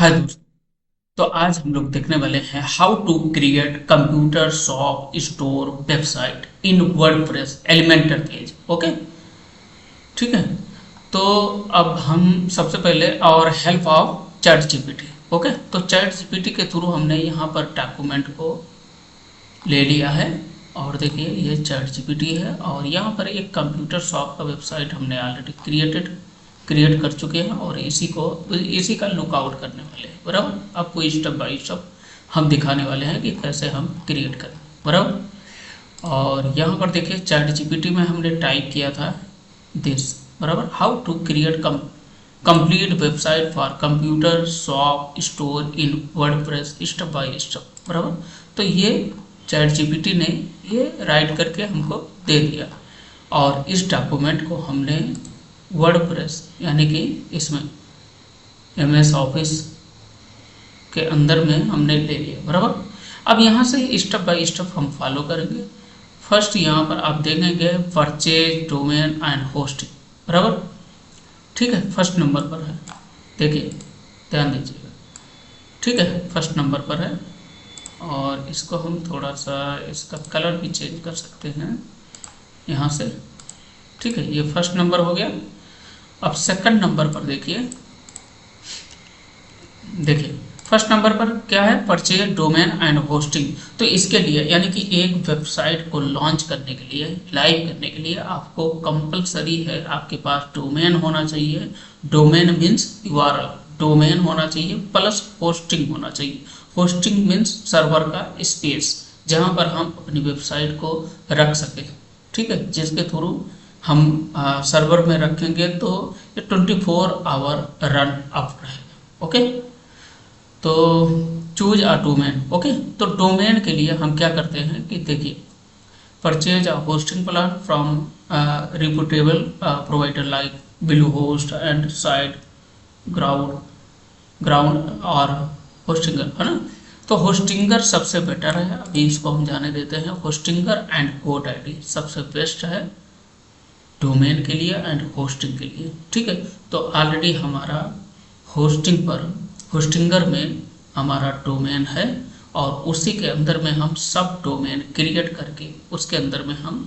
हाय दोस्त। तो आज हम लोग देखने वाले हैं how to create computer shop store website in WordPress Elementor page. Okay, ठीक है। तो अब हम सबसे पहले और help of ChatGPT. Okay, तो चैट जीपीटी के थ्रू हमने यहाँ पर डॉक्यूमेंट को ले लिया है। और देखिए ये चैट जीपीटी है और यहाँ पर एक कंप्यूटर शॉप का वेबसाइट हमने ऑलरेडी क्रिएट कर चुके हैं और इसी का लुकआउट करने वाले हैं। बराबर, आपको स्टेप बाय स्टेप हम दिखाने वाले हैं कि कैसे हम क्रिएट करें। बराबर, और यहाँ पर देखिए चैट जीपीटी में हमने टाइप किया था दिस। बराबर, how to create complete website for computer shop store in WordPress step by step. बराबर, तो ये चैट जीपीटी ने ये राइट करके हमको दे दिया और इस डॉक्यूमेंट को हमने वर्डप्रेस यानी कि इसमें एमएस ऑफिस के अंदर में हमने ले लिया। बराबर, अब यहाँ से स्टेप बाय स्टेप हम फॉलो करेंगे। फर्स्ट यहाँ पर आप देखेंगे परचेज डोमेन एंड होस्टिंग। बराबर, ठीक है, फर्स्ट नंबर पर है। देखिए, ध्यान दीजिएगा, ठीक है, फर्स्ट नंबर पर है। और इसको हम थोड़ा सा इसका कलर भी चेंज कर सकते हैं यहाँ से। ठीक है, ये फर्स्ट नंबर हो गया। अब सेकंड नंबर पर देखिए, देखिए फर्स्ट नंबर पर क्या है, परचेज डोमेन एंड होस्टिंग। तो इसके लिए यानी कि एक वेबसाइट को लॉन्च करने के लिए, लाइव करने के लिए आपको कंपलसरी है आपके पास डोमेन होना चाहिए। डोमेन मीन्स यूआरएल, डोमेन होना चाहिए प्लस होस्टिंग होना चाहिए। होस्टिंग मीन्स सर्वर का स्पेस जहां पर हम अपनी वेबसाइट को रख सकें। ठीक है, जिसके थ्रू हम सर्वर में रखेंगे तो ये 24 आवर रन अप रहेगा। ओके, तो चूज अ डोमेन। ओके, तो डोमेन के लिए हम क्या करते हैं कि देखिए, purchase a hosting plan from reputable provider like blue host and site ground ground और होस्टिंगर, है ना। तो होस्टिंगर सबसे बेटर है, अभी इसको हम जाने देते हैं। होस्टिंगर एंड गोट आईडी सबसे बेस्ट है डोमेन के लिए एंड होस्टिंग के लिए। ठीक है, तो ऑलरेडी हमारा होस्टिंग पर होस्टिंगर में हमारा डोमेन है और उसी के अंदर में हम सब डोमेन क्रिएट करके उसके अंदर में हम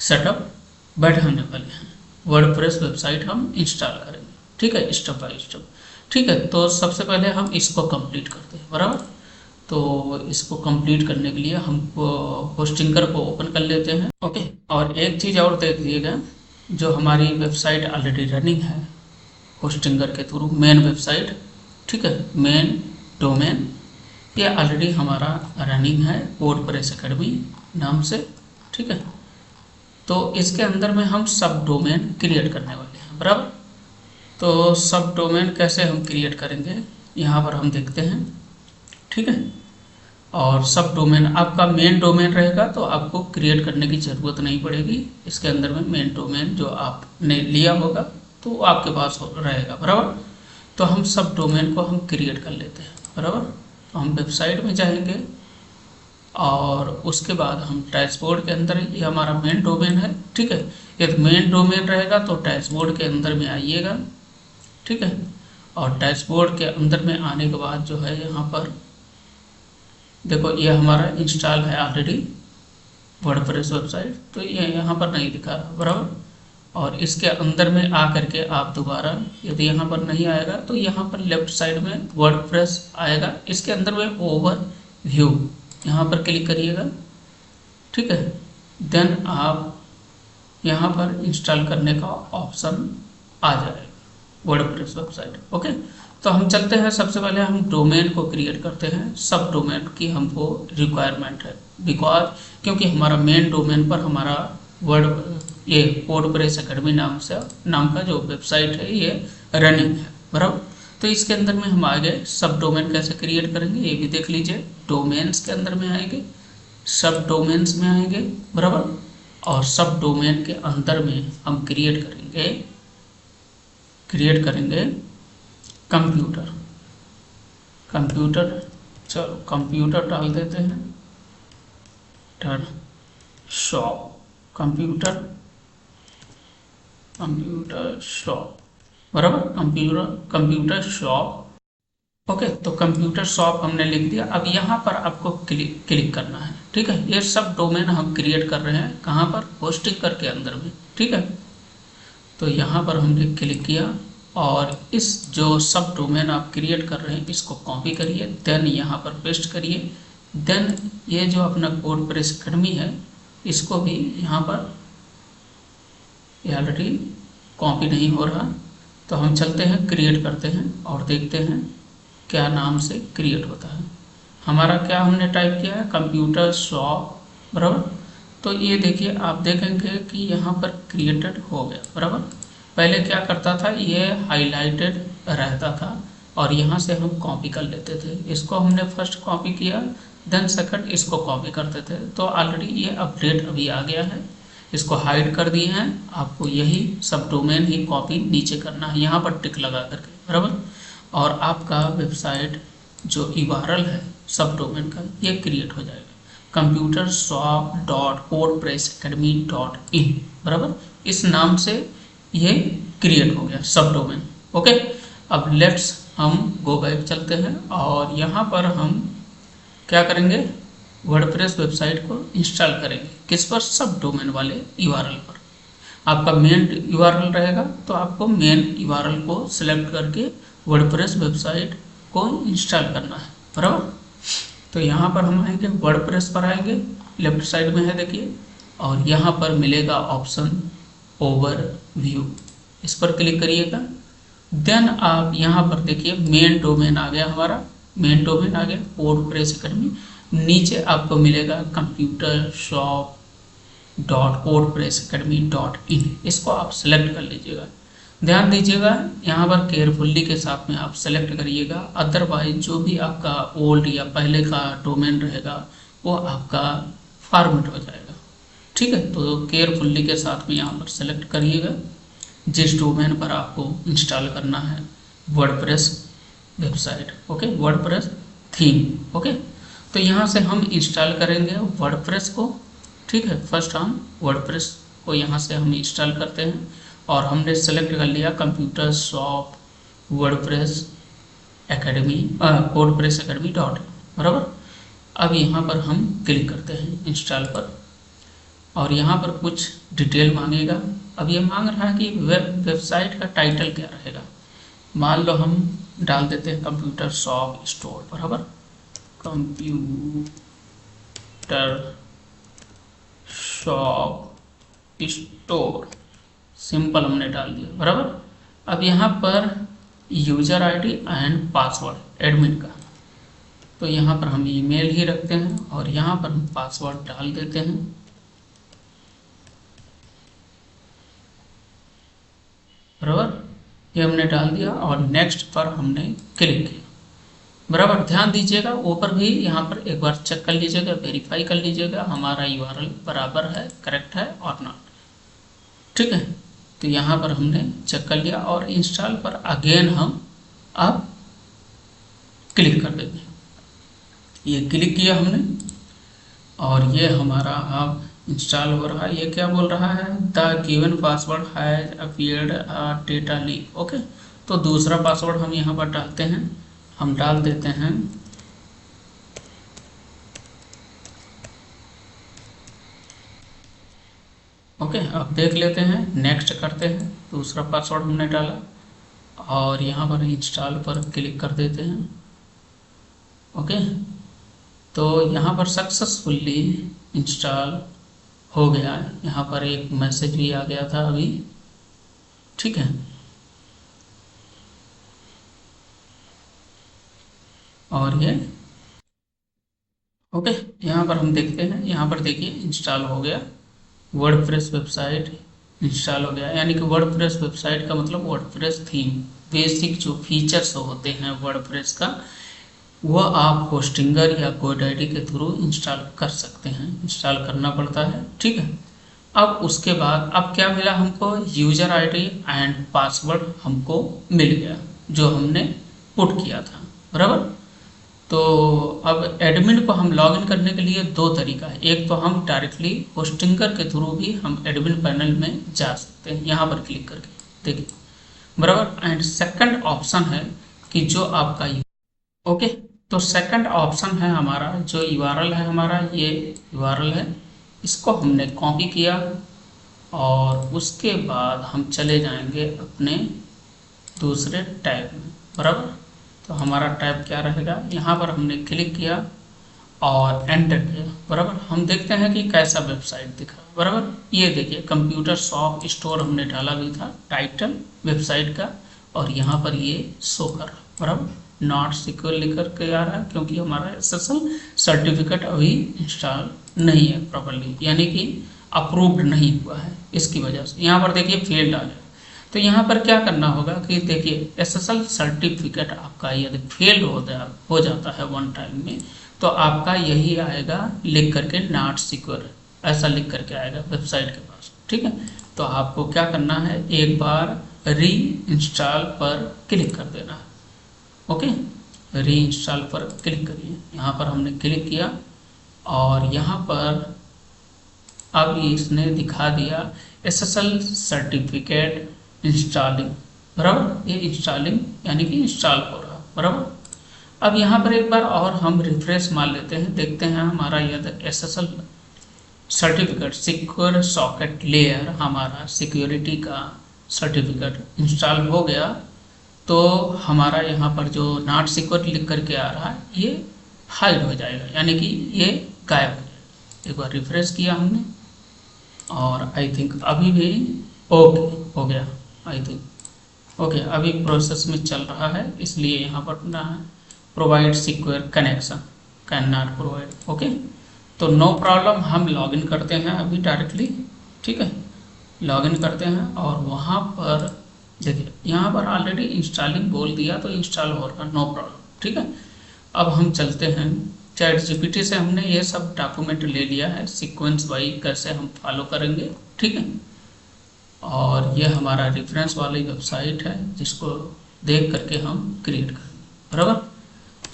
सेटअप बैठाने वाले हैं। वर्डप्रेस वेबसाइट हम इंस्टॉल करेंगे। ठीक है, स्टेप बाय स्टेप। ठीक है, तो सबसे पहले हम इसको कंप्लीट करते हैं। बराबर, तो इसको कंप्लीट करने के लिए हम होस्टिंगर को ओपन कर लेते हैं। ओके, और एक चीज़ और देख लीजिएगा, जो हमारी वेबसाइट ऑलरेडी रनिंग है होस्टिंगर के थ्रू, मेन वेबसाइट, ठीक है, मेन डोमेन, ये ऑलरेडी हमारा रनिंग है वर्डप्रेस एकेडमी नाम से। ठीक है, तो इसके अंदर में हम सब डोमेन क्रिएट करने वाले हैं। बराबर, तो सब डोमेन कैसे हम क्रिएट करेंगे यहाँ पर हम देखते हैं। ठीक है, और सब डोमेन आपका मेन डोमेन रहेगा तो आपको क्रिएट करने की ज़रूरत नहीं पड़ेगी। इसके अंदर में मेन डोमेन जो आपने लिया होगा तो वो आपके पास रहेगा। बराबर, तो हम सब डोमेन को हम क्रिएट कर लेते हैं। बराबर, तो हम वेबसाइट में जाएंगे और उसके बाद हम डैशबोर्ड के अंदर, ये हमारा मेन डोमेन है। ठीक है, यदि मेन डोमेन रहेगा तो डैशबोर्ड के अंदर में आइएगा। ठीक है, और डैशबोर्ड के अंदर में आने के बाद जो है यहाँ पर देखो, ये हमारा इंस्टॉल है ऑलरेडी वर्डप्रेस वेबसाइट, तो ये यहाँ पर नहीं दिखा रहा। बराबर, और इसके अंदर में आ करके आप दोबारा यदि यहाँ पर नहीं आएगा तो यहाँ पर लेफ्ट साइड में वर्डप्रेस आएगा, इसके अंदर में ओवर व्यू यहाँ पर क्लिक करिएगा। ठीक है, देन आप यहाँ पर इंस्टॉल करने का ऑप्शन आ जाएगा वर्डप्रेस वेबसाइट। ओके, तो हम चलते हैं, सबसे पहले हम डोमेन को क्रिएट करते हैं। सब डोमेन की हमको रिक्वायरमेंट है बिकॉज क्योंकि हमारा मेन डोमेन पर हमारा ये वर्डप्रेस एकेडमी नाम का जो वेबसाइट है ये रनिंग है। बराबर, तो इसके अंदर में हम आगे सब डोमेन कैसे क्रिएट करेंगे ये भी देख लीजिए। डोमेन्स के अंदर में आएंगे, सब डोमेन्स में आएंगे। बराबर, और सब डोमेन के अंदर में हम क्रिएट करेंगे कंप्यूटर। कंप्यूटर, चलो कंप्यूटर डाल देते हैं। Done, shop, computer, computer shop. बराबर, कंप्यूटर शॉप ओके, तो कंप्यूटर शॉप हमने लिख दिया। अब यहाँ पर आपको क्लिक करना है, ठीक है। ये सब डोमेन हम क्रिएट कर रहे हैं कहाँ पर, होस्टिंग करके अंदर में, ठीक है। तो यहाँ पर हमने क्लिक किया और इस जो सब डोमेन आप क्रिएट कर रहे हैं इसको कॉपी करिए, देन यहाँ पर पेस्ट करिए। देन ये जो अपना वर्डप्रेस अकेडमी है इसको भी यहाँ पर, ये ऑलरेडी कॉपी नहीं हो रहा, तो हम चलते हैं क्रिएट करते हैं और देखते हैं क्या नाम से क्रिएट होता है। हमारा क्या हमने टाइप किया है, कंप्यूटर शॉप, बराबर। तो ये देखिए आप देखेंगे कि यहाँ पर क्रिएटेड हो गया, बराबर। पहले क्या करता था, ये हाईलाइटेड रहता था और यहाँ से हम कॉपी कर लेते थे। इसको हमने फर्स्ट कॉपी किया, देन सेकंड इसको कॉपी करते थे। तो ऑलरेडी ये अपडेट अभी आ गया है, इसको हाइड कर दिए हैं। आपको यही सब डोमेन ही कॉपी नीचे करना है, यहाँ पर टिक लगा करके, बराबर। और आपका वेबसाइट जो URL है सब डोमेन का ये क्रिएट हो जाएगा, computershop.wordpressacademy.in, बराबर। इस नाम से ये क्रिएट हो गया सब डोमेन। ओके, अब लेट्स हम गो बैक चलते हैं और यहाँ पर हम क्या करेंगे, वर्डप्रेस वेबसाइट को इंस्टॉल करेंगे। किस पर, सब डोमेन वाले URL पर। आपका मेन URL रहेगा तो आपको मेन URL को सिलेक्ट करके वर्डप्रेस वेबसाइट को इंस्टॉल करना है, बराबर। तो यहाँ पर हम आएंगे, वर्डप्रेस पर आएंगे, लेफ्ट साइड में है देखिए, और यहाँ पर मिलेगा ऑप्शन ओवरव्यू, इस पर क्लिक करिएगा। देन आप यहाँ पर देखिए मेन डोमेन आ गया, हमारा मेन डोमेन आ गया वर्डप्रेस अकेडमी। नीचे आपको मिलेगा computershop.wordpressacademy.in, इसको आप सेलेक्ट कर लीजिएगा। ध्यान दीजिएगा यहाँ पर केयरफुल्ली के साथ में आप सेलेक्ट करिएगा, अदरवाइज जो भी आपका ओल्ड या पहले का डोमेन रहेगा वो आपका फॉर्मेट हो जाएगा, ठीक है। तो केयरफुल्ली के साथ में यहाँ पर सेलेक्ट करिएगा जिस डोमेन पर आपको इंस्टॉल करना है WordPress website, okay, WordPress theme, okay. तो यहाँ से हम इंस्टॉल करेंगे वर्डप्रेस को, ठीक है। फर्स्ट हम वर्डप्रेस को यहाँ से हम इंस्टॉल करते हैं और हमने सेलेक्ट कर लिया computer shop WordPress academy .in, बराबर। अब यहाँ पर हम क्लिक करते हैं इंस्टॉल पर और यहाँ पर कुछ डिटेल मांगेगा। अब ये मांग रहा है कि वेबसाइट का टाइटल क्या रहेगा। मान लो हम डाल देते हैं कंप्यूटर शॉप स्टोर, बराबर। कंप्यूटर शॉप स्टोर सिंपल हमने डाल दिया, बराबर। अब यहाँ पर user ID and password admin का, तो यहाँ पर हम ईमेल ही रखते हैं और यहाँ पर हम पासवर्ड डाल देते हैं, बराबर। ये हमने डाल दिया और नेक्स्ट पर हमने क्लिक किया, बराबर। ध्यान दीजिएगा ऊपर भी यहाँ पर एक बार चेक कर लीजिएगा, वेरीफाई कर लीजिएगा हमारा URL बराबर है, करेक्ट है और नॉट, ठीक है। तो यहाँ पर हमने चेक कर लिया और इंस्टॉल पर अगेन हम अब क्लिक कर देंगे। ये क्लिक किया हमने और ये हमारा अब इंस्टॉल हो रहा है। ये क्या बोल रहा है, the given password has appeared data leak, okay. तो दूसरा पासवर्ड हम यहाँ पर डालते हैं, हम डाल देते हैं ओके। अब देख लेते हैं, नेक्स्ट करते हैं। दूसरा पासवर्ड हमने डाला और यहाँ पर इंस्टॉल पर क्लिक कर देते हैं, ओके। तो यहाँ पर सक्सेसफुली इंस्टॉल हो गया है। यहाँ पर एक मैसेज भी आ गया था अभी, ठीक है। और ये ओके, यहाँ पर हम देखते हैं, यहाँ पर देखिए इंस्टॉल हो गया, वर्डप्रेस वेबसाइट इंस्टॉल हो गया। यानी कि वर्डप्रेस वेबसाइट का मतलब वर्डप्रेस थीम, बेसिक जो फीचर्स होते हैं वर्डप्रेस का वो आप होस्टिंगर या GoDaddy के थ्रू इंस्टॉल कर सकते हैं, इंस्टॉल करना पड़ता है, ठीक है। अब उसके बाद अब क्या मिला हमको, यूजर आईडी एंड पासवर्ड हमको मिल गया जो हमने पुट किया था, बराबर। तो अब एडमिन को हम लॉगिन करने के लिए दो तरीका है। एक तो हम डायरेक्टली होस्टिंगर के थ्रू भी हम एडमिन पैनल में जा सकते हैं, यहाँ पर क्लिक करके देखिए, बराबर। एंड सेकंड ऑप्शन है कि जो आपका ओके, तो सेकंड ऑप्शन है हमारा जो यूआरएल है हमारा, ये यूआरएल है, इसको हमने कॉपी किया और उसके बाद हम चले जाएंगे अपने दूसरे टैब में, बराबर। तो हमारा टैब क्या रहेगा, यहाँ पर हमने क्लिक किया और एंटर किया, बराबर। हम देखते हैं कि कैसा वेबसाइट दिखा, बराबर। ये देखिए कंप्यूटर शॉप स्टोर हमने डाला भी था टाइटल वेबसाइट का, और यहाँ पर ये शो कर रहा, बराबर। नॉट सिक्योर लिख करके आ रहा है क्योंकि हमारा एसएसएल सर्टिफिकेट अभी इंस्टॉल नहीं है प्रॉपर्ली, यानी कि अप्रूव्ड नहीं हुआ है, इसकी वजह से यहाँ पर देखिए फेल्ड आ गया। तो यहाँ पर क्या करना होगा कि देखिए एसएसएल सर्टिफिकेट आपका यदि फेल हो जाता है वन टाइम में, तो आपका यही आएगा लिख करके नॉट सिक्योर, ऐसा लिख करके आएगा वेबसाइट के पास, ठीक है। तो आपको क्या करना है, एक बार री इंस्टॉल पर क्लिक कर देना है। ओके, री इंस्टॉल पर क्लिक करिए, यहाँ पर हमने क्लिक किया और यहाँ पर अब इसने दिखा दिया एसएसएल सर्टिफिकेट इंस्टॉलिंग, बराबर। ये इंस्टॉलिंग यानी कि इंस्टॉल हो रहा, बराबर। अब यहाँ पर एक बार और हम रिफ्रेश मार लेते हैं, देखते हैं हमारा यदि SSL certificate secure socket layer, हमारा सिक्योरिटी का सर्टिफिकेट इंस्टॉल हो गया, तो हमारा यहाँ पर जो नॉट सिक्योर लिख करके आ रहा है ये हाइड हो जाएगा, यानी कि ये गायब हो जाएगा। एक बार रिफ्रेश किया हमने और आई थिंक अभी भी ओके हो गया, आई थिंक ओके, अभी प्रोसेस में चल रहा है, इसलिए यहाँ पर ना provide secure connection can not provide. Okay, तो नो प्रॉब्लम, हम लॉगिन करते हैं अभी डायरेक्टली, ठीक है। लॉगिन करते हैं और वहाँ पर देखिए यहाँ पर ऑलरेडी इंस्टॉलिंग बोल दिया तो इंस्टॉल हो रहा, नो प्रॉब्लम, ठीक है। अब हम चलते हैं चैट जीपीटी से, हमने ये सब डॉक्यूमेंट ले लिया है, सीक्वेंस वाई कैसे हम फॉलो करेंगे, ठीक है। और ये हमारा रेफरेंस वाली वेबसाइट है जिसको देख करके हम क्रिएट करेंगे, बराबर।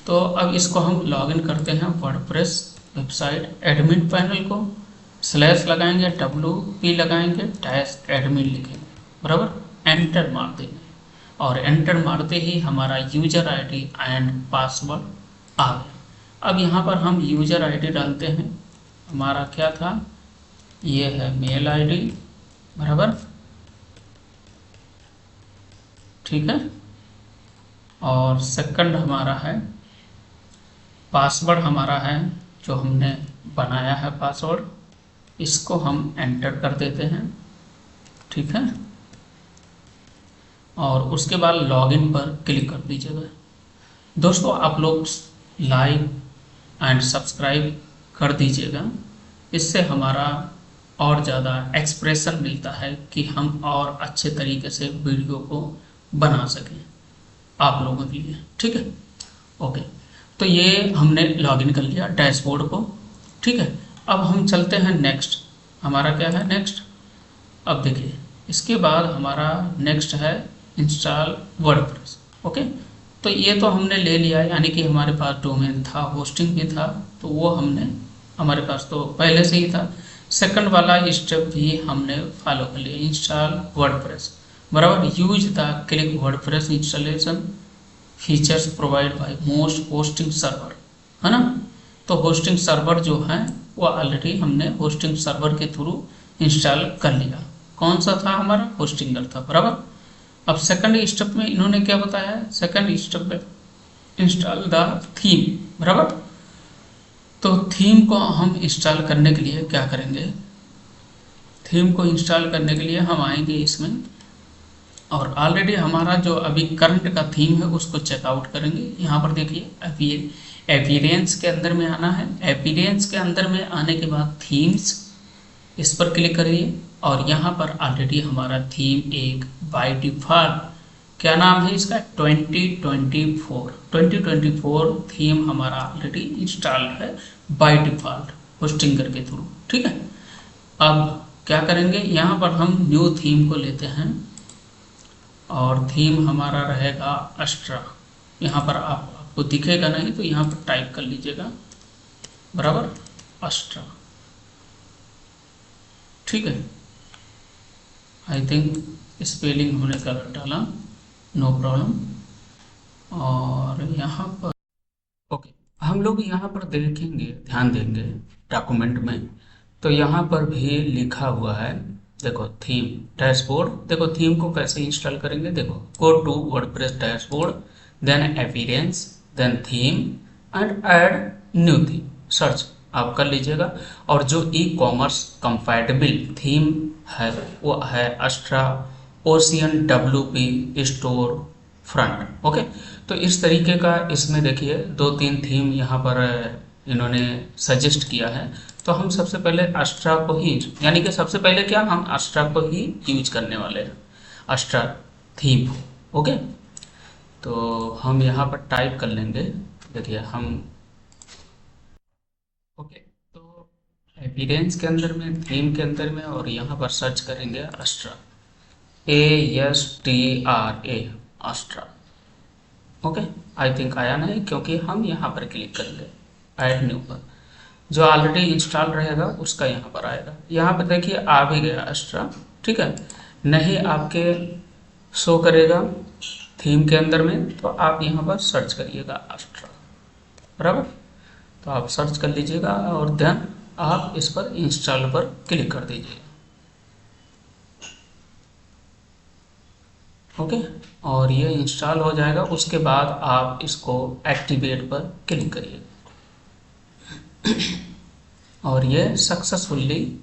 तो अब इसको हम लॉगिन करते हैं वर्डप्रेस वेबसाइट, एडमिन पैनल को स्लैश लगाएंगे, WP लगाएंगे, डैश एडमिन लिखेंगे, बराबर। एंटर मार देंगे और एंटर मारते ही हमारा यूजर आईडी एंड पासवर्ड आ गया। अब यहाँ पर हम यूजर आईडी डालते हैं, हमारा क्या था, ये है मेल आईडी, बराबर, ठीक है। और सेकंड हमारा है पासवर्ड, हमारा है जो हमने बनाया है पासवर्ड, इसको हम एंटर कर देते हैं, ठीक है। और उसके बाद लॉगिन पर क्लिक कर दीजिएगा। दोस्तों आप लोग लाइक एंड सब्सक्राइब कर दीजिएगा, इससे हमारा और ज़्यादा एक्सप्रेशन मिलता है कि हम और अच्छे तरीके से वीडियो को बना सकें आप लोगों के लिए, ठीक है। ओके, तो ये हमने लॉगिन कर लिया डैशबोर्ड को, ठीक है। अब हम चलते हैं नेक्स्ट, हमारा क्या है नेक्स्ट, अब देखिए इसके बाद हमारा नेक्स्ट है इंस्टॉल वर्डप्रेस। ओके, तो ये तो हमने ले लिया, यानी कि हमारे पास डोमेन था, होस्टिंग भी था, तो वो हमने हमारे पास तो पहले से ही था। सेकंड वाला स्टेप भी हमने फॉलो कर लिया, इंस्टॉल वर्डप्रेस, बराबर। Use the click WordPress installation features provide by most hosting server, है ना। तो होस्टिंग सर्वर जो है वो ऑलरेडी हमने होस्टिंग सर्वर के थ्रू इंस्टॉल कर लिया। कौन सा था हमारा, होस्टिंगर था, बराबर। अब सेकंड स्टेप में इन्होंने क्या बताया है, सेकंड स्टेप में इंस्टॉल द थीम, बराबर। तो थीम को हम इंस्टॉल करने के लिए क्या करेंगे, थीम को इंस्टॉल करने के लिए हम आएंगे इसमें और ऑलरेडी हमारा जो अभी करंट का थीम है उसको चेकआउट करेंगे। यहाँ पर देखिए एपियरेंस के अंदर में आना है, एपियरेंस के अंदर में आने के बाद थीम्स, इस पर क्लिक करिए और यहाँ पर ऑलरेडी हमारा थीम एक बाय डिफ़ॉल्ट क्या नाम है इसका, 2024 थीम हमारा ऑलरेडी इंस्टॉल्ड है बाय डिफ़ॉल्ट होस्टिंगर के थ्रू, ठीक है। अब क्या करेंगे, यहाँ पर हम न्यू थीम को लेते हैं और थीम हमारा रहेगा अस्ट्रा। यहाँ पर आपको दिखेगा नहीं तो यहाँ पर टाइप कर लीजिएगा, बराबर, अस्ट्रा, ठीक है। आई थिंक स्पेलिंग होने का डाला, नो प्रॉब्लम। और यहाँ पर हम लोग यहाँ पर देखेंगे, ध्यान देंगे डॉक्यूमेंट में, तो यहाँ पर भी लिखा हुआ है, देखो थीम डैशबोर्ड। देखो थीम को कैसे इंस्टॉल करेंगे, देखो go to WordPress dashboard, then appearance, then theme and add new theme, search आप कर लीजिएगा। और जो ई कॉमर्स कंपैटिबल थीम है वो है Astra ocean WP store front. Okay, तो इस तरीके का इसमें देखिए 2-3 थीम यहाँ पर इन्होंने सजेस्ट किया है। तो हम सबसे पहले अस्ट्रा को ही, यानी कि सबसे पहले क्या, हम अस्ट्रा को ही यूज करने वाले हैं, अस्ट्रा थीम। ओके, तो हम यहाँ पर टाइप कर लेंगे, देखिए हम, ओके, तो एपिडेंस के अंदर में, थीम के अंदर में, और यहाँ पर सर्च करेंगे Astra, ASTRA, Astra. Okay, I think आया नहीं, क्योंकि हम यहाँ पर क्लिक करेंगे ऐड न्यू पर, जो ऑलरेडी इंस्टॉल रहेगा उसका यहाँ पर आएगा। यहाँ पर देखिए आ भी गया अस्ट्रा, ठीक है। नहीं आपके शो करेगा थीम के अंदर में, तो आप यहाँ पर सर्च करिएगा अस्ट्रा, बराबर। तो आप सर्च कर लीजिएगा और देन आप इस पर इंस्टॉल पर क्लिक कर दीजिएगा। ओके, और ये इंस्टॉल हो जाएगा। उसके बाद आप इसको एक्टिवेट पर क्लिक करिए और ये सक्सेसफुली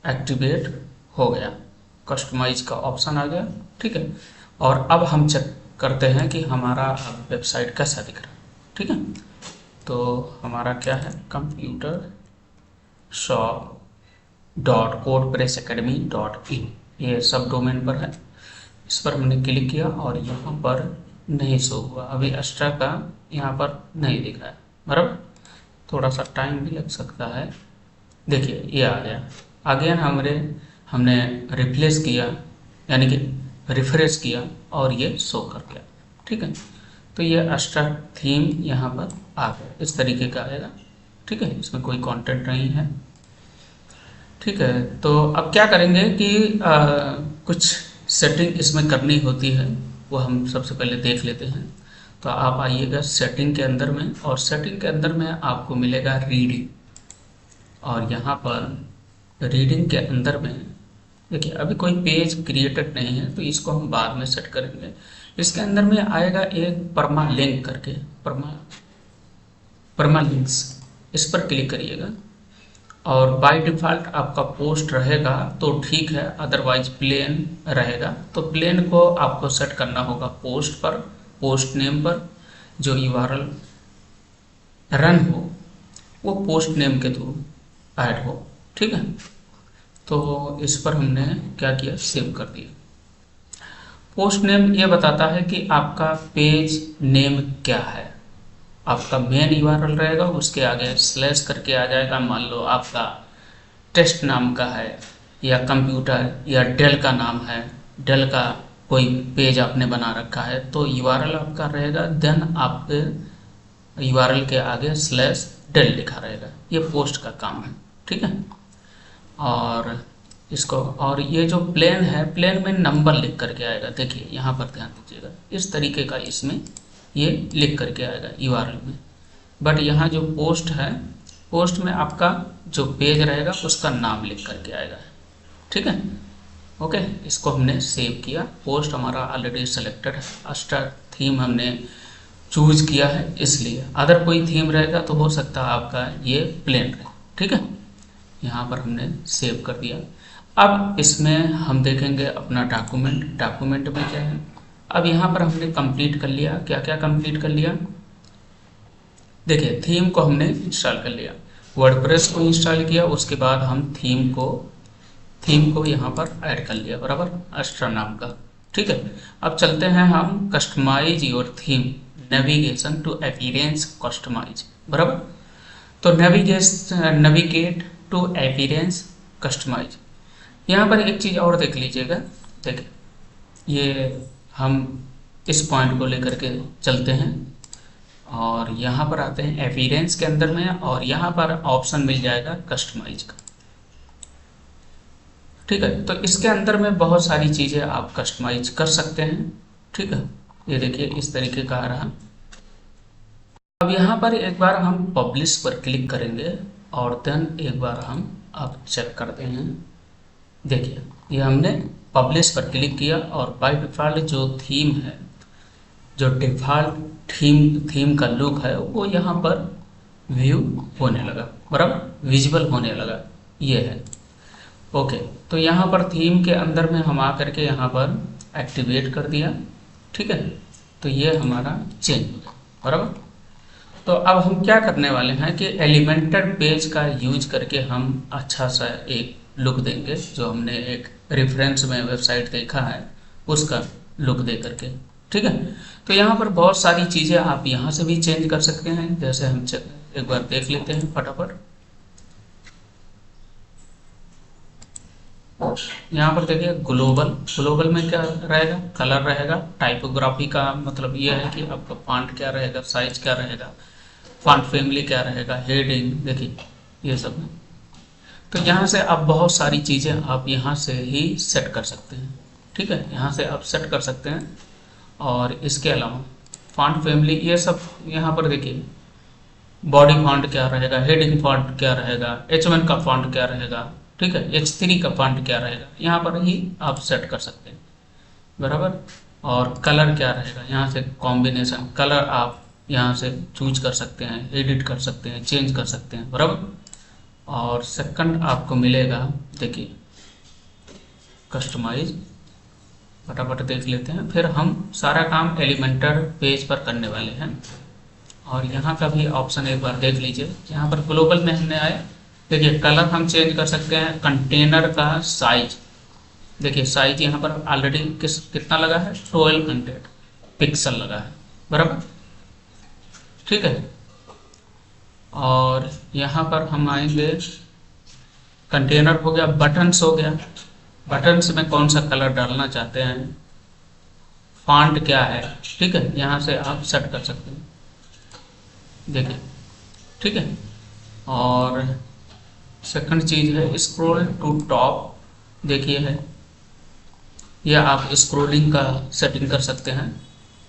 एक्टिवेट हो गया, कस्टमाइज का ऑप्शन आ गया, ठीक है। और अब हम चेक करते हैं कि हमारा वेबसाइट कैसा दिख रहा है, ठीक है। तो हमारा क्या है, कंप्यूटर शॉप .wordpressacademy.in, ये सब डोमेन पर है। इस पर हमने क्लिक किया और यहाँ पर नहीं शो हुआ, अभी एक्स्ट्रा का यहाँ पर नहीं दिख रहा है, बराबर। थोड़ा सा टाइम भी लग सकता है। देखिए ये आ गया, अगेन हमने रिप्लेस किया, यानी कि रिफ्रेश किया और ये शो कर गया, ठीक है। तो ये एक्स्ट्रा थीम यहाँ पर आ गया, इस तरीके का आएगा, ठीक है। इसमें कोई कंटेंट नहीं है, ठीक है। तो अब क्या करेंगे कि कुछ सेटिंग इसमें करनी होती है, वो हम सबसे पहले देख लेते हैं। तो आप आइएगा सेटिंग के अंदर में, और सेटिंग के अंदर में आपको मिलेगा रीडिंग, और यहाँ पर रीडिंग के अंदर में देखिए अभी कोई पेज क्रिएटेड नहीं है, तो इसको हम बाद में सेट करेंगे। इसके अंदर में आएगा एक परमा लिंक करके, परमा लिंक्स, इस पर क्लिक करिएगा। और बाय डिफ़ॉल्ट आपका पोस्ट रहेगा तो ठीक है, अदरवाइज प्लेन रहेगा। तो प्लेन को आपको सेट करना होगा पोस्ट पर, पोस्ट नेम पर, जो यूआरएल रन हो वो पोस्ट नेम के थ्रू ऐड हो, ठीक है। तो इस पर हमने क्या किया, सेव कर दिया। पोस्ट नेम ये बताता है कि आपका पेज नेम क्या है। आपका मेन यूआरएल रहेगा, उसके आगे स्लैश करके आ जाएगा। मान लो आपका टेस्ट नाम का है, या कंप्यूटर या डेल का नाम है, डेल का कोई पेज आपने बना रखा है, तो यूआरएल आपका रहेगा, देन आपके यूआरएल के आगे स्लैश डेल लिखा रहेगा। ये पोस्ट का काम है, ठीक है। और इसको, और ये जो प्लेन है, प्लेन में नंबर लिख करके आएगा, देखिए यहाँ पर ध्यान दीजिएगा, इस तरीके का इसमें ये लिख करके आएगा यूआरएल में। बट यहाँ जो पोस्ट है, पोस्ट में आपका जो पेज रहेगा उसका नाम लिख करके आएगा, ठीक है। ओके, इसको हमने सेव किया। पोस्ट हमारा ऑलरेडी सेलेक्टेड है, अस्ट्रा थीम हमने चूज किया है, इसलिए अदर कोई थीम रहेगा तो हो सकता है आपका ये प्लेन रहे, ठीक है। यहाँ पर हमने सेव कर दिया। अब इसमें हम देखेंगे अपना डॉक्यूमेंट, डॉक्यूमेंट में क्या है। अब यहाँ पर हमने कंप्लीट कर लिया, क्या क्या कंप्लीट कर लिया, देखिए थीम को हमने इंस्टॉल कर लिया, वर्डप्रेस को इंस्टॉल किया, उसके बाद हम थीम को यहाँ पर ऐड कर लिया, बराबर, अस्ट्रा नाम का, ठीक है। अब चलते हैं हम customise your theme, navigation to appearance customise, बराबर। तो नेविगेट टू अपीयरेंस कस्टमाइज। यहाँ पर एक चीज़ और देख लीजिएगा, देखिए ये हम इस पॉइंट को लेकर के चलते हैं और यहाँ पर आते हैं अपीयरेंस के अंदर में, और यहाँ पर ऑप्शन मिल जाएगा कस्टमाइज का, ठीक है। तो इसके अंदर में बहुत सारी चीज़ें आप कस्टमाइज कर सकते हैं, ठीक है। ये देखिए इस तरीके का आ रहा। अब यहाँ पर एक बार हम पब्लिश पर क्लिक करेंगे और देन एक बार हम अब चेक करते हैं। देखिए ये हमने पब्लिश पर क्लिक किया और बाय डिफ़ॉल्ट जो थीम है, जो डिफ़ॉल्ट थीम का लुक है वो यहाँ पर व्यू होने लगा, बराबर विजिबल होने लगा, ये है। ओके, तो यहाँ पर थीम के अंदर में हम आकर के यहाँ पर एक्टिवेट कर दिया, ठीक है। तो ये हमारा चेंज हो गया, बराबर। तो अब हम क्या करने वाले हैं कि एलिमेंटर पेज का यूज करके हम अच्छा सा एक लुक देंगे, जो हमने एक रेफरेंस में वेबसाइट देखा है उसका लुक दे करके, ठीक है। तो यहाँ पर बहुत सारी चीज़ें आप यहाँ से भी चेंज कर सकते हैं, जैसे हम एक बार देख लेते हैं फटाफट। यहाँ पर देखिए ग्लोबल में क्या रहेगा, कलर रहेगा। टाइपोग्राफी का मतलब ये है कि आपका फॉन्ट क्या रहेगा, साइज क्या रहेगा, फॉन्ट फैमिली क्या रहेगा, हेडिंग, देखिए ये सब है। तो यहाँ से आप बहुत सारी चीज़ें आप यहाँ से ही सेट कर सकते हैं, ठीक है। यहाँ से आप सेट कर सकते हैं। और इसके अलावा फॉन्ट फैमिली ये सब यहाँ पर देखिए, बॉडी फॉन्ट क्या रहेगा, हेडिंग फॉन्ट क्या रहेगा, H1 का फॉन्ट क्या रहेगा, ठीक है, H3 का फॉन्ट क्या रहेगा, यहाँ पर ही आप सेट कर सकते हैं, बराबर। और कलर क्या रहेगा, यहाँ से कॉम्बिनेशन कलर आप यहाँ से चूज कर सकते हैं, एडिट कर सकते हैं, चेंज कर सकते हैं, बराबर। और सेकंड आपको मिलेगा, देखिए कस्टमाइज, फटाफट देख लेते हैं। फिर हम सारा काम एलिमेंटर पेज पर करने वाले हैं। और यहाँ का भी ऑप्शन एक बार देख लीजिए। यहाँ पर ग्लोबल में हमने आए, देखिए कलर हम चेंज कर सकते हैं। कंटेनर का साइज, देखिए साइज यहाँ पर ऑलरेडी कितना लगा है, 1200 पिक्सल लगा है, बराबर, ठीक है। और यहाँ पर हम आएंगे, कंटेनर हो गया, बटन्स हो गया, बटन्स में कौन सा कलर डालना चाहते हैं, फॉन्ट क्या है, ठीक है, यहाँ से आप सेट कर सकते हैं, देखिए, ठीक है। और सेकंड चीज़ है स्क्रॉल टू टॉप, देखिए है, यह आप स्क्रॉलिंग का सेटिंग कर सकते हैं,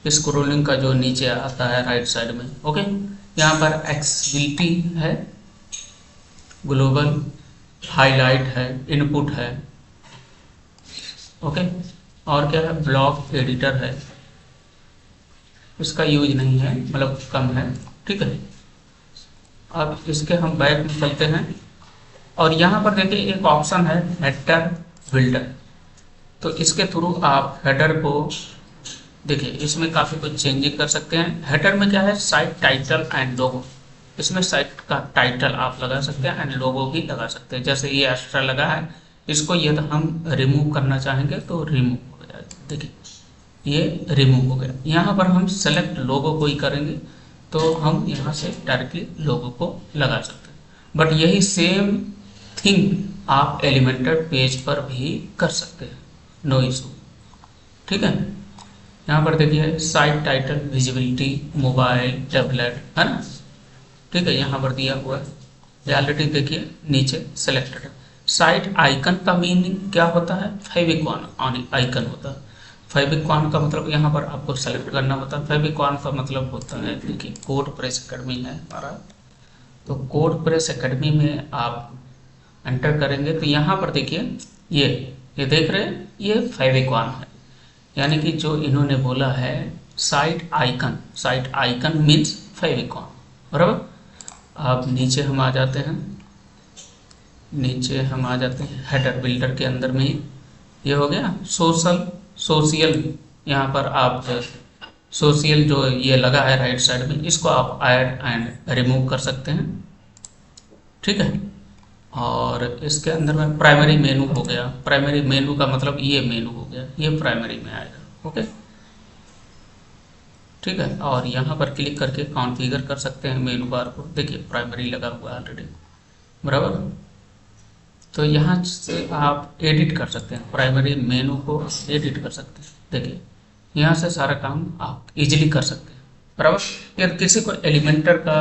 स्क्रॉलिंग का जो नीचे आता है राइट साइड में, ओके। यहाँ पर एक्सेसिबिलिटी है, ग्लोबल, हाईलाइट है, इनपुट है, ओके। और क्या है, ब्लॉक एडिटर है, इसका यूज नहीं है, मतलब कम है, ठीक है। अब इसके हम बैक में चलते हैं और यहाँ पर देखिए एक ऑप्शन है हेडर बिल्डर। तो इसके थ्रू आप हेडर को, देखिए इसमें काफ़ी कुछ चेंजिंग कर सकते हैं। हेडर में क्या है, साइट टाइटल एंड लोगो, इसमें साइट का टाइटल आप लगा सकते हैं एंड लोगो भी लगा सकते हैं। जैसे ये एक्स्ट्रा लगा है, इसको यदि हम रिमूव करना चाहेंगे तो रिमूव हो जाएगा, देखिए ये रिमूव हो गया। यहाँ पर हम सेलेक्ट लोगो को ही करेंगे तो हम यहाँ से डायरेक्टली लोगो को लगा सकते हैं। बट यही सेम थिंग आप एलिमेंटर पेज पर भी कर सकते हैं, नो इशू, ठीक है। यहाँ पर देखिए site title, visibility, mobile, tablet, है ना, ठीक है, यहाँ पर दिया हुआ है ऑलरेडी, देखिए नीचे सेलेक्टेड है। साइट आइकन का मीनिंग क्या होता है, फेविक्विक आइकन होता है। फेविक्विक का मतलब यहाँ पर आपको सेलेक्ट करना होता है। फेविक्विक का मतलब होता है, देखिए कोड प्रेस एकेडमी है हमारा, तो कोड प्रेस एकेडमी में आप एंटर करेंगे तो यहाँ पर देखिए ये देख रहे हैं, ये फेविक्विक है, यानी कि जो इन्होंने बोला है साइट आइकन मीन्स फेविक्विक, बराबर। अब नीचे हम आ जाते हैं, हेडर बिल्डर के अंदर में ही ये हो गया सोशल, यहाँ पर आप सोशल जो ये लगा है राइट साइड में, इसको आप ऐड एंड रिमूव कर सकते हैं, ठीक है। और इसके अंदर में प्राइमरी मेनू हो गया, प्राइमरी मेनू का मतलब ये मेनू हो गया, ये प्राइमरी में आएगा, ओके, ठीक है। और यहाँ पर क्लिक करके कॉन्फ़िगर कर सकते हैं मेनू बार को, देखिए प्राइमरी लगा हुआ है ऑलरेडी, बराबर। तो यहाँ से आप एडिट कर सकते हैं, प्राइमरी मेनू को एडिट कर सकते हैं, देखिए यहाँ से सारा काम आप इजीली कर सकते हैं, बराबर। यदि किसी को एलिमेंटर का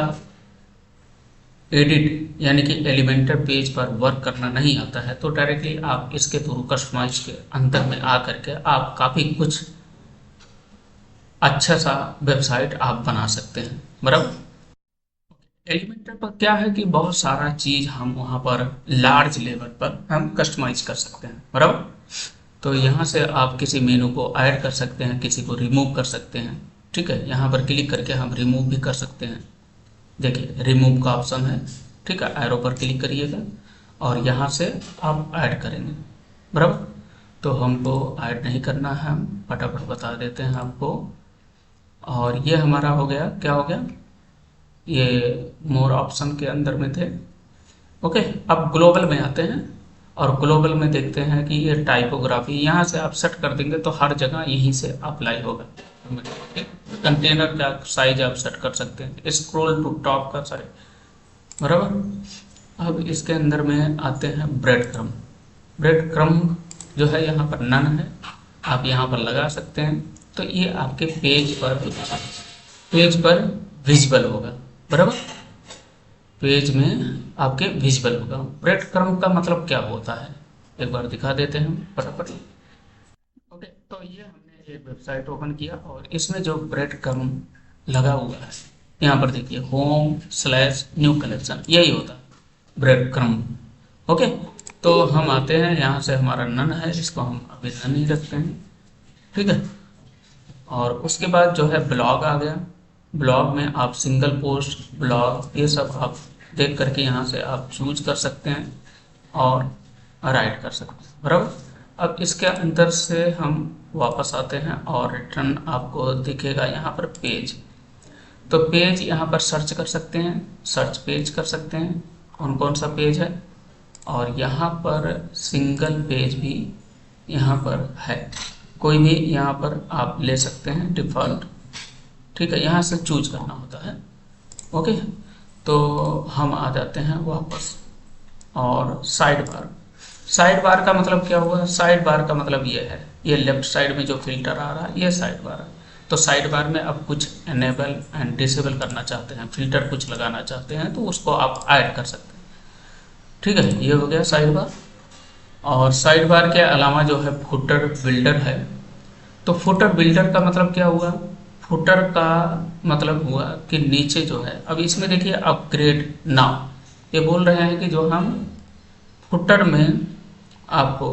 एडिट यानी कि एलिमेंटर पेज पर वर्क करना नहीं आता है तो डायरेक्टली आप इसके थ्रू कस्टमाइज के अंदर में आ करके आप काफ़ी कुछ अच्छा सा वेबसाइट आप बना सकते हैं, बराबर। एलिमेंटर पर क्या है कि बहुत सारा चीज हम वहाँ पर लार्ज लेवल पर हम कस्टमाइज कर सकते हैं, बराबर। तो यहाँ से आप किसी मेनू को ऐड कर सकते हैं, किसी को रिमूव कर सकते हैं, ठीक है। यहाँ पर क्लिक करके हम रिमूव भी कर सकते हैं। देखिए रिमूव का ऑप्शन है, ठीक है, एरो पर क्लिक करिएगा और यहाँ से आप ऐड करेंगे, बराबर। तो हमको ऐड नहीं करना है, हम फटाफट बता देते हैं आपको। और ये हमारा हो गया, क्या हो गया, ये मोर ऑप्शन के अंदर में थे। ओके, अब ग्लोबल में आते हैं और ग्लोबल में देखते हैं कि ये टाइपोग्राफी यहाँ से आप सेट कर देंगे तो हर जगह यहीं से अप्लाई होगा। कंटेनर का साइज आप सेट कर सकते हैं, स्क्रॉल टू टॉप का साइज, बराबर। अब इसके अंदर में आते हैं ब्रेड क्रम। ब्रेड क्रम जो है यहाँ पर नन है, आप यहाँ पर लगा सकते हैं। तो ये आपके पेज पर विजिबल होगा, बराबर। पेज में आपके विजिबल होगा। ब्रेड क्रम का मतलब क्या होता है, एक बार दिखा देते हैं फटाफट। ओके, तो ये हमने एक वेबसाइट ओपन किया और इसमें जो ब्रेड क्रम लगा हुआ है, यहाँ पर देखिए home/न्यू कलेक्शन, यही होता है ब्रेड क्रम। ओके, तो हम आते हैं, यहाँ से हमारा नन है, इसको हम अभी नन ही रखते हैं, ठीक है। और उसके बाद जो है ब्लॉग आ गया। ब्लॉग में आप सिंगल पोस्ट, ब्लॉग, ये सब आप देख करके यहाँ से आप चूज कर सकते हैं और राइट कर सकते हैं, बराबर। अब इसके अंदर से हम वापस आते हैं और रिटर्न आपको दिखेगा यहाँ पर पेज। तो पेज यहाँ पर सर्च कर सकते हैं, सर्च पेज कर सकते हैं, कौन कौन सा पेज है। और यहाँ पर सिंगल पेज भी यहाँ पर है, कोई भी यहाँ पर आप ले सकते हैं डिफ़ॉल्ट, ठीक है। यहाँ से चूज करना होता है। ओके, तो हम आ जाते हैं वापस और साइड बार। साइड बार का मतलब क्या हुआ, साइड बार का मतलब ये है, ये लेफ्ट साइड में जो फिल्टर आ रहा है ये साइड बार है। तो साइड बार में अब कुछ एनेबल एंड डिसेबल करना चाहते हैं, फिल्टर कुछ लगाना चाहते हैं तो उसको आप ऐड कर सकते हैं, ठीक है। ये हो गया साइड बार। और साइड बार के अलावा जो है फुटर बिल्डर है। तो फुटर बिल्डर का मतलब क्या हुआ, फुटर का मतलब हुआ कि नीचे जो है, अब इसमें देखिए अपग्रेड नाउ, ये बोल रहे हैं कि जो हम फुटर में आपको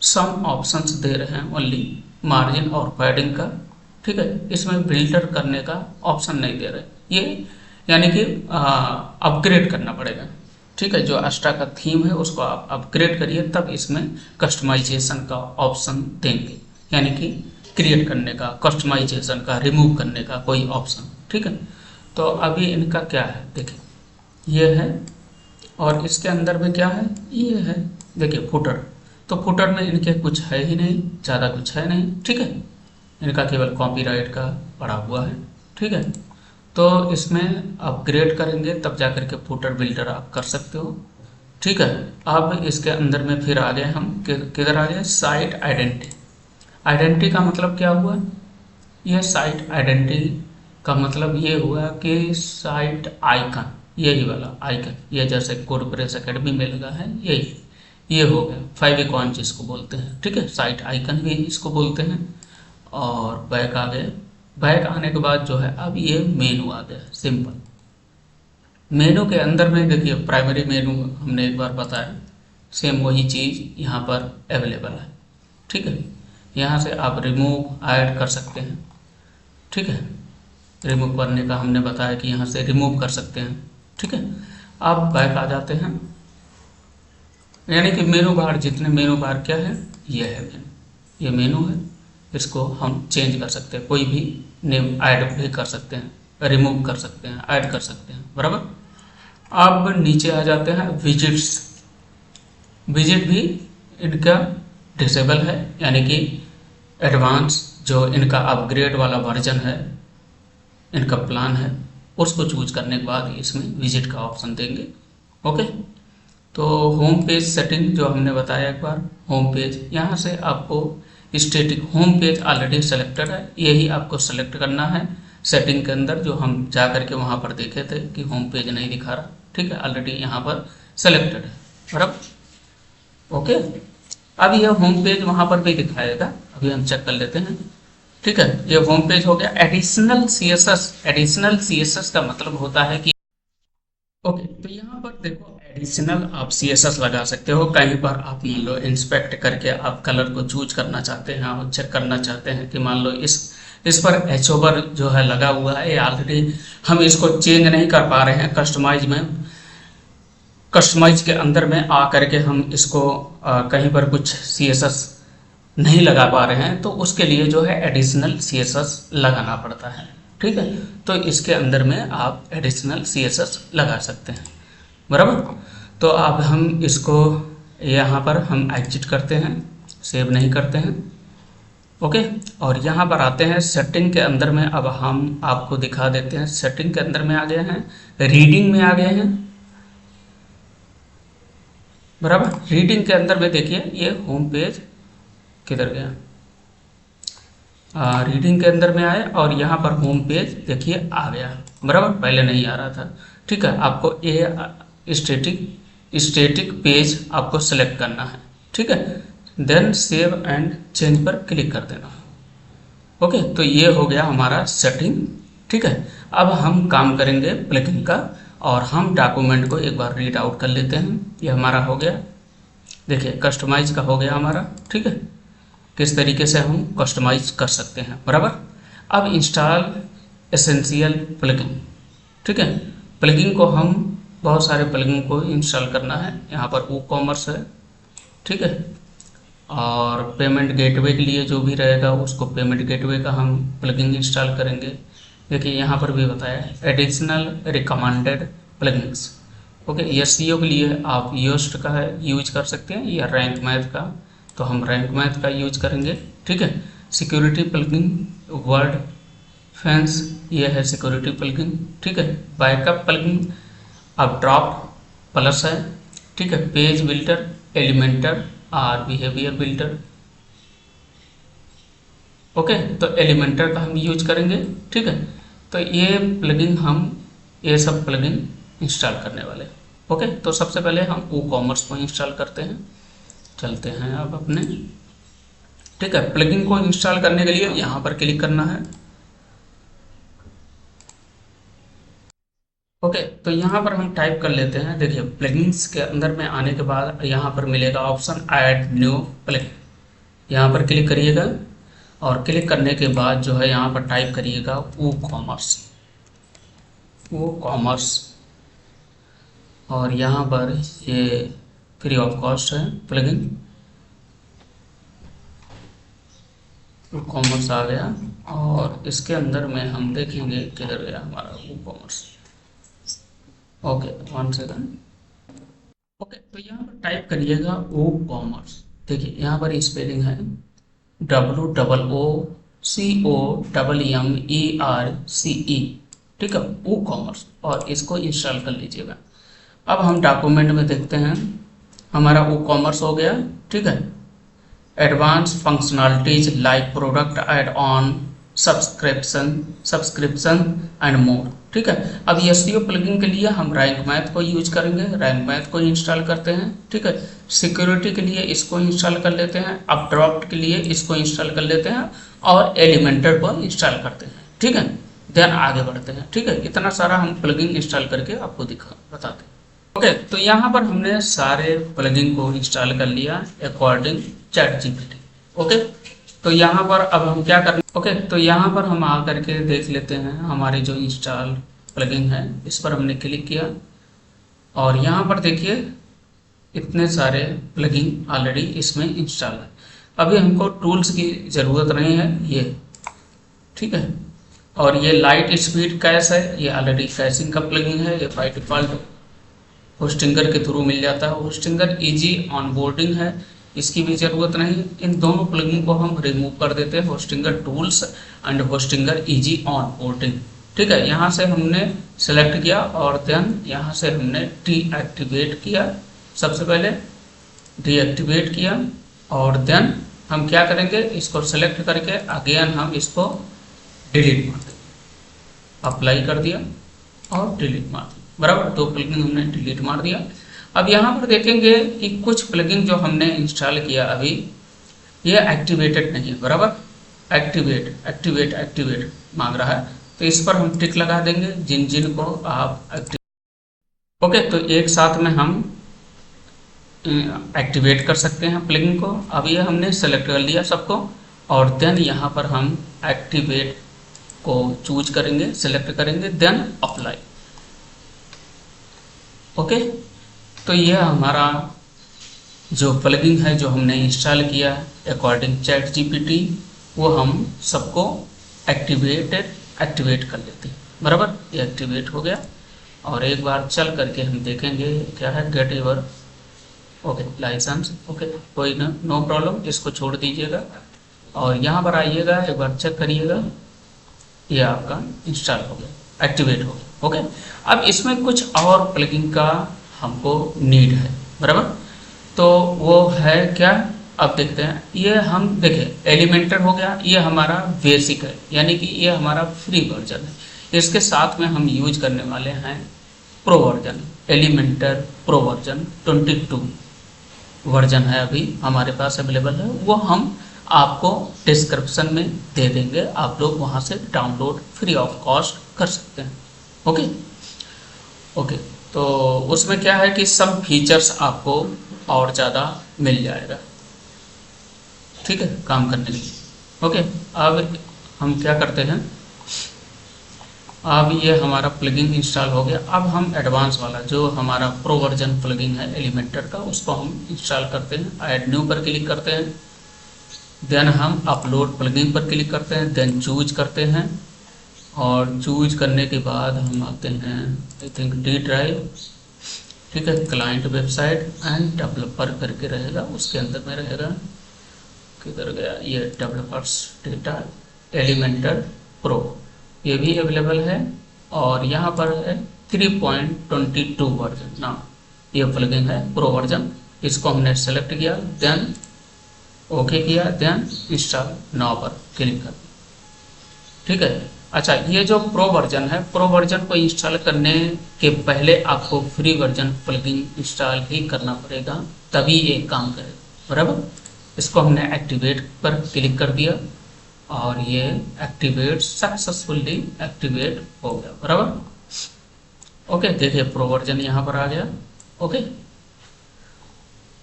सम ऑप्शंस दे रहे हैं, ओनली मार्जिन और पैडिंग का, ठीक है। इसमें बिल्डर करने का ऑप्शन नहीं दे रहे, ये यानी कि अपग्रेड करना पड़ेगा, ठीक है। जो अस्टा का थीम है उसको आप अपग्रेड करिए, तब इसमें कस्टमाइजेशन का ऑप्शन देंगे, यानी कि क्रिएट करने का, कस्टमाइजेशन का, रिमूव करने का कोई ऑप्शन, ठीक है। तो अभी इनका क्या है, देखिए ये है और इसके अंदर में क्या है, ये है, देखिए फुटर। तो फुटर में इनके कुछ है ही नहीं, ज़्यादा कुछ है नहीं, ठीक है। इनका केवल कॉपीराइट का पड़ा हुआ है, ठीक है। तो इसमें अपग्रेड करेंगे तब जा करके फुटर बिल्डर आप कर सकते हो, ठीक है। अब इसके अंदर में फिर आ गए हम, किधर आ गए, साइट आइडेंटिटी। आइडेंटिटी का मतलब क्या हुआ, यह साइट आइडेंटिटी का मतलब ये हुआ कि साइट आइकन, यही वाला आइकन, ये जैसे कोडप्रेस एकेडमी में लगा है, यही ये हो गया फाइविकॉन जिसको बोलते हैं, ठीक है। साइट आइकन भी इसको बोलते हैं। और बैक आ गए, बैक आने के बाद जो है अब ये मेनू आ गया, सिंपल। मेनू के अंदर में देखिए प्राइमरी मेनू हमने एक बार बताया, सेम वही चीज़ यहाँ पर अवेलेबल है, ठीक है। यहाँ से आप रिमूव ऐड कर सकते हैं, ठीक है। रिमूव करने का हमने बताया कि यहाँ से रिमूव कर सकते हैं, ठीक है। आप बैक आ जाते हैं, यानी कि मेनू बार, जितने मेनू बार क्या है, ये है मेनू, ये मेनू है, इसको हम चेंज कर सकते हैं, कोई भी नेम ऐड भी कर सकते हैं, रिमूव कर सकते हैं, ऐड कर सकते हैं, बराबर। अब नीचे आ जाते हैं विजिट्स। विजिट भी इनका डिसेबल है, यानी कि एडवांस जो इनका अपग्रेड वाला वर्जन है, इनका प्लान है, उसको चूज करने के बाद इसमें विजिट का ऑप्शन देंगे, ओके। तो होम पेज सेटिंग जो हमने बताया एक बार, होम पेज, यहाँ से आपको static home page already selected है, यही आपको सेलेक्ट करना है। सेटिंग के अंदर जो हम जा करके वहाँ पर देखे थे कि होम पेज नहीं दिखा रहा, ठीक है, ऑलरेडी यहाँ पर सेलेक्टेड है, बराबर, ओके। अब यह होम पेज वहाँ पर भी दिखाएगा, अभी हम चेक कर लेते हैं, ठीक है। ये होम पेज हो गया। एडिशनल सीएसएस, एडिशनल सीएसएस का मतलब होता है कि ओके, तो यहाँ पर देखो एडिशनल आप CSS लगा सकते हो। कहीं पर आप मान लो इंस्पेक्ट करके आप कलर को चूज करना चाहते हैं और चेक करना चाहते हैं कि मान लो इस पर एच ओवर जो है लगा हुआ है, ऑलरेडी हम इसको चेंज नहीं कर पा रहे हैं कस्टमाइज के अंदर में आ करके हम इसको कहीं पर कुछ CSS नहीं लगा पा रहे हैं, तो उसके लिए जो है एडिशनल CSS लगाना पड़ता है। ठीक है, तो इसके अंदर में आप एडिशनल CSS लगा सकते हैं, बराबर। तो अब हम इसको यहाँ पर हम एग्जिट करते हैं, सेव नहीं करते हैं। ओके, और यहाँ पर आते हैं सेटिंग के अंदर में। अब हम आपको दिखा देते हैं, सेटिंग के अंदर में आ गए हैं, रीडिंग में आ गए हैं, बराबर। रीडिंग के अंदर में देखिए ये होम पेज किधर गया, रीडिंग के अंदर में आए और यहाँ पर होम पेज देखिए आ गया, बराबर, पहले नहीं आ रहा था। ठीक है, आपको ये स्टेटिक पेज आपको सेलेक्ट करना है। ठीक है, देन सेव एंड चेंज पर क्लिक कर देना। ओके, तो ये हो गया हमारा सेटिंग। ठीक है, अब हम काम करेंगे प्लगइन का, और हम डॉक्यूमेंट को एक बार रीड आउट कर लेते हैं। ये हमारा हो गया, देखिए कस्टमाइज का हो गया हमारा। ठीक है, किस तरीके से हम कस्टमाइज कर सकते हैं, बराबर। अब इंस्टॉल एसेंशियल प्लगइन। ठीक है, प्लगइन को हम बहुत सारे प्लगइन को इंस्टॉल करना है। यहाँ पर WooCommerce है, ठीक है, और पेमेंट गेटवे के लिए जो भी रहेगा उसको पेमेंट गेटवे का हम प्लगइन इंस्टॉल करेंगे। देखिए यहाँ पर भी बताया है additional recommended plugins. Okay, SEO के लिए आप योस्ट का है यूज कर सकते हैं या रैंक मैथ का, तो हम रैंक मैथ का यूज करेंगे। ठीक है, सिक्योरिटी प्लगइन वर्ड फैंस, ये है सिक्योरिटी प्लगइन। ठीक है, बैकअप प्लगइन अब ड्रॉप प्लस है। ठीक है, पेज बिल्डर, एलिमेंटर और बिहेवियर बिल्डर। ओके, तो एलिमेंटर का हम यूज करेंगे। ठीक है, तो ये प्लगइन हम ये सब प्लगइन इंस्टॉल करने वाले। ओके, तो सबसे पहले हम WooCommerce को इंस्टॉल करते हैं, चलते हैं अब अपने। ठीक है, प्लगइन को इंस्टॉल करने के लिए यहाँ पर क्लिक करना है। ओके, तो यहाँ पर हम टाइप कर लेते हैं। देखिए प्लगइन्स के अंदर में आने के बाद यहाँ पर मिलेगा ऑप्शन ऐड न्यू प्लगइन, यहाँ पर क्लिक करिएगा और क्लिक करने के बाद जो है यहाँ पर टाइप करिएगा WooCommerce, और यहाँ पर ये फ्री ऑफ कॉस्ट है प्लगइन। WooCommerce आ गया और इसके अंदर में हम देखेंगे किधर गया हमारा WooCommerce। Okay, 1 second. ओके, तो यहाँ पर टाइप करिएगा WooCommerce। देखिए यहाँ पर स्पेलिंग है WOOCOMMERCE। ठीक है, WooCommerce, और इसको इंस्टॉल कर लीजिएगा। अब हम डॉक्यूमेंट में देखते हैं, हमारा WooCommerce हो गया। ठीक है, advance functionalities like product add on subscription and more. ठीक है, अब SEO प्लगइन के लिए हम रैंक मैथ को यूज करेंगे, रैंक मैथ को इंस्टॉल करते हैं। ठीक है, सिक्योरिटी के लिए इसको इंस्टॉल कर लेते हैं, अपड्रॉफ्ट के लिए इसको इंस्टॉल कर लेते हैं, और एलिमेंटर को इंस्टॉल करते हैं। ठीक है, देन आगे बढ़ते हैं। ठीक है, इतना सारा हम प्लगइन इंस्टॉल करके आपको बताते हैं। ओके, तो यहाँ पर हमने सारे प्लगइन को इंस्टॉल कर लिया अकॉर्डिंग ChatGPT। ओके, तो यहाँ पर अब हम क्या करें। ओके, तो यहाँ पर हम आ करके देख लेते हैं हमारे जो इंस्टॉल प्लगइन है, इस पर हमने क्लिक किया और यहाँ पर देखिए इतने सारे प्लगइन ऑलरेडी इसमें इंस्टॉल है। अभी हमको टूल्स की ज़रूरत नहीं है ये। ठीक है, और ये लाइट स्पीड कैश है, ये ऑलरेडी कैशिंग का प्लगइन है, ये बाय डिफॉल्ट होस्टिंगर के थ्रू मिल जाता है। होस्टिंगर इजी ऑनबोर्डिंग है, इसकी भी ज़रूरत नहीं। इन दोनों प्लगइन को हम रिमूव कर देते हैं, Hostinger tools and Hostinger easy onboarding. ठीक है, यहाँ से हमने सेलेक्ट किया और देन यहाँ से हमने डीएक्टिवेट किया। सबसे पहले डीएक्टिवेट किया और देन हम क्या करेंगे, इसको सेलेक्ट करके अगेन हम इसको डिलीट मार देंगे। अप्लाई कर दिया और डिलीट मार दिया, बराबर। 2 प्लगइन हमने डिलीट मार दिया। अब यहाँ पर देखेंगे कि कुछ प्लगइन जो हमने इंस्टॉल किया अभी ये एक्टिवेटेड नहीं है, बराबर। एक्टिवेट मांग रहा है, तो इस पर हम टिक लगा देंगे जिन जिन को आप ओके, तो एक साथ में हम एक्टिवेट कर सकते हैं प्लगइन को। अब ये हमने सेलेक्ट कर लिया सबको, और देन यहाँ पर हम एक्टिवेट को चूज करेंगे, सेलेक्ट करेंगे, देन अप्लाई। ओके, तो यह हमारा जो प्लगइन है जो हमने इंस्टॉल किया अकॉर्डिंग चैट जीपीटी, वो हम सबको एक्टिवेट कर लेते हैं। बराबर, ये एक्टिवेट हो गया। और एक बार चल करके हम देखेंगे क्या है, get your okay licence. Okay, कोई नो प्रॉब्लम, इसको छोड़ दीजिएगा और यहाँ पर आइएगा, एक बार चेक करिएगा, ये आपका इंस्टॉल हो गया, एक्टिवेट हो गया। ओके, अब इसमें कुछ और प्लगइन का हमको नीड है। बराबर, तो वो है क्या, अब देखते हैं। ये हम देखें एलिमेंटर हो गया, ये हमारा बेसिक है, यानी कि ये हमारा फ्री वर्जन है। इसके साथ में हम यूज करने वाले हैं pro version, Elementor pro version 22 version है अभी हमारे पास अवेलेबल है। वो हम आपको डिस्क्रिप्शन में दे देंगे, आप लोग वहाँ से डाउनलोड फ्री ऑफ कॉस्ट कर सकते हैं। ओके ओके, तो उसमें क्या है कि सब फीचर्स आपको और ज़्यादा मिल जाएगा, ठीक है, काम करने के लिए। ओके, अब हम क्या करते हैं, अब ये हमारा प्लगइन इंस्टॉल हो गया। अब हम एडवांस वाला जो हमारा प्रो वर्जन प्लगइन है एलिमेंटर का, उसको हम इंस्टॉल करते हैं। ऐड न्यू पर क्लिक करते हैं, देन हम अपलोड प्लगइन पर क्लिक करते हैं, देन चूज करते हैं, और चूज करने के बाद हम आते हैं आई थिंक डी ड्राइव, ठीक है, क्लाइंट वेबसाइट एंड डेवलपर करके रहेगा, उसके अंदर में रहेगा, किधर गया ये, डेवलपर्स डेटा एलिमेंटर प्रो, ये भी अवेलेबल है। और यहाँ पर है 3.22 वर्जन ना, ये प्लगइन है प्रो वर्जन। इसको हमने सेलेक्ट किया, देन ओके किया, देन इंस्टॉल नाउ पर क्लिक कर, ठीक है। अच्छा, ये जो प्रो वर्जन है, प्रो वर्जन को इंस्टॉल करने के पहले आपको फ्री वर्जन प्लगइन इंस्टॉल ही करना पड़ेगा, तभी ये काम करेगा। बराबर, इसको हमने एक्टिवेट पर क्लिक कर दिया और ये एक्टिवेट सक्सेसफुली एक्टिवेट हो गया। बराबर, ओके, देखिए प्रो वर्जन यहाँ पर आ गया। ओके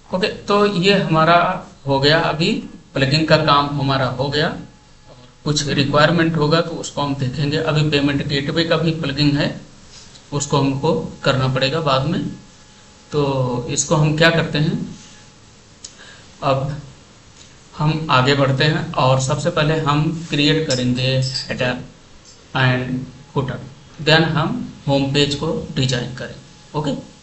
ओके, तो ये हमारा हो गया, अभी प्लगइन का काम हमारा हो गया। कुछ रिक्वायरमेंट होगा तो उसको हम देखेंगे। अभी पेमेंट गेटवे का भी प्लगइन है, उसको हमको करना पड़ेगा बाद में। तो इसको हम क्या करते हैं, अब हम आगे बढ़ते हैं और सबसे पहले हम क्रिएट करेंगे हेडर एंड फुटर, देन हम होम पेज को डिजाइन करेंगे। ओके।